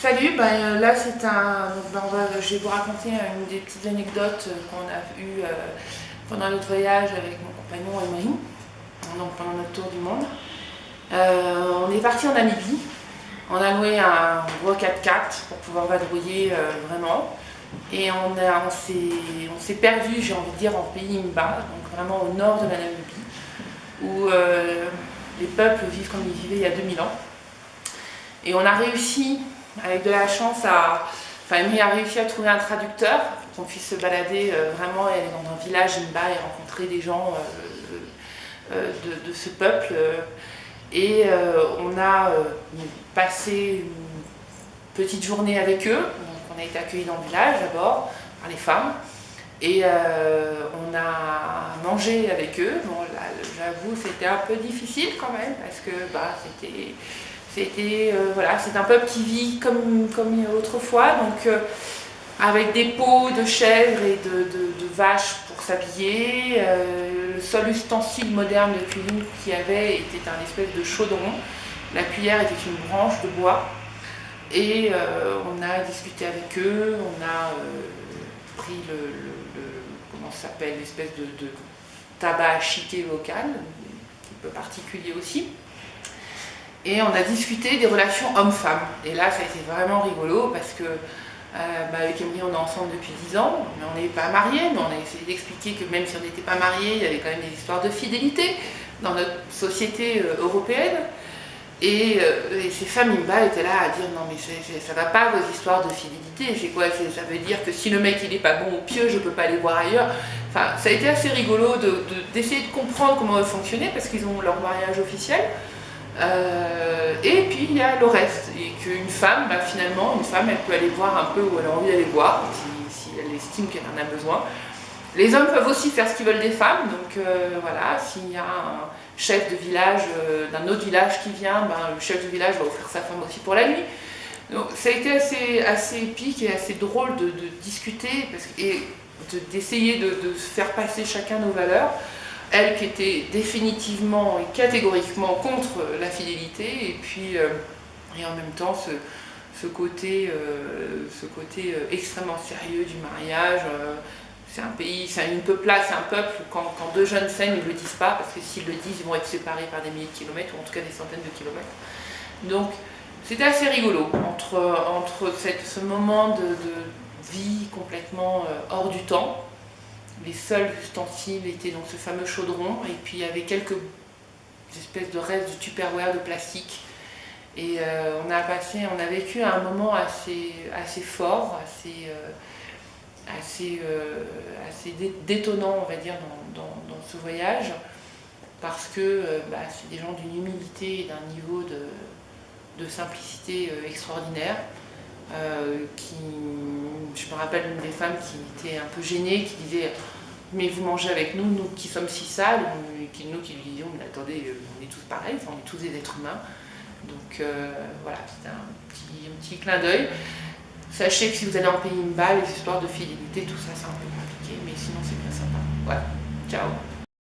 Salut, là c'est je vais vous raconter une des petites anecdotes qu'on a eues pendant notre voyage avec mon compagnon Emery, donc pendant notre tour du monde. On est parti en Namibie, on a loué un gros 4x4 pour pouvoir vadrouiller vraiment. Et on s'est perdu, j'ai envie de dire, en pays Mba, donc vraiment au nord de la Namibie, où les peuples vivent comme ils vivaient il y a 2000 ans. Et on a réussi, avec de la chance, Emery a réussi à trouver un traducteur pour qu'on puisse se balader vraiment et aller dans un village Mba et rencontrer des gens de ce peuple. Et on a passé une petite journée avec eux. Donc on a été accueillis dans le village d'abord par les femmes. Et on a mangé avec eux. Bon, là, j'avoue, c'était un peu difficile quand même, parce que c'est un peuple qui vit comme autrefois, donc avec des peaux de chèvres et de vaches pour s'habiller. Le seul ustensile moderne de cuisine qu'il y avait était un espèce de chaudron. La cuillère était une branche de bois. Et on a discuté avec eux, on a pris comment ça s'appelle, l'espèce de tabac chiqué local, un peu particulier aussi. Et on a discuté des relations hommes-femmes. Et là, ça a été vraiment rigolo parce que avec Emery, on est ensemble depuis 10 ans, mais on n'est pas mariés, mais on a essayé d'expliquer que même si on n'était pas mariés, il y avait quand même des histoires de fidélité dans notre société européenne. Et ces femmes Mba étaient là à dire non mais ça va pas vos histoires de fidélité, c'est quoi, ça veut dire que si le mec il est pas bon ou pieux, je peux pas aller voir ailleurs. Enfin, ça a été assez rigolo d'essayer de comprendre comment elles fonctionnaient parce qu'ils ont leur mariage officiel. Et puis il y a le reste, et qu'une femme, finalement, une femme elle peut aller voir un peu où elle a envie d'aller voir, si elle estime qu'elle en a besoin. Les hommes peuvent aussi faire ce qu'ils veulent des femmes, donc voilà, s'il y a un chef de village d'un autre village qui vient, le chef du village va offrir sa femme aussi pour la nuit. Donc ça a été assez épique et assez drôle de discuter et d'essayer de faire passer chacun nos valeurs. Elle qui était définitivement et catégoriquement contre la fidélité, et puis et en même temps ce côté extrêmement sérieux du mariage. C'est un pays, c'est un peuple, quand deux jeunes s'aiment, ils ne le disent pas, parce que s'ils le disent, ils vont être séparés par des milliers de kilomètres, ou en tout cas des centaines de kilomètres. Donc c'était assez rigolo, entre ce moment de vie complètement hors du temps. Les seuls ustensiles étaient donc ce fameux chaudron, et puis il y avait quelques espèces de restes de Tupperware de plastique. Et on a vécu un moment assez fort, assez détonnant, on va dire, dans ce voyage, parce que c'est des gens d'une humilité et d'un niveau de simplicité extraordinaire. Je me rappelle une des femmes qui était un peu gênée, qui disait « mais vous mangez avec nous, nous qui sommes si sales », et nous qui lui disions « mais attendez, on est tous pareils, on est tous des êtres humains ». Donc voilà, c'était un petit clin d'œil. Sachez que si vous allez en pays Mba, les histoires de fidélité, tout ça c'est un peu compliqué, mais sinon c'est bien sympa. Voilà, ciao.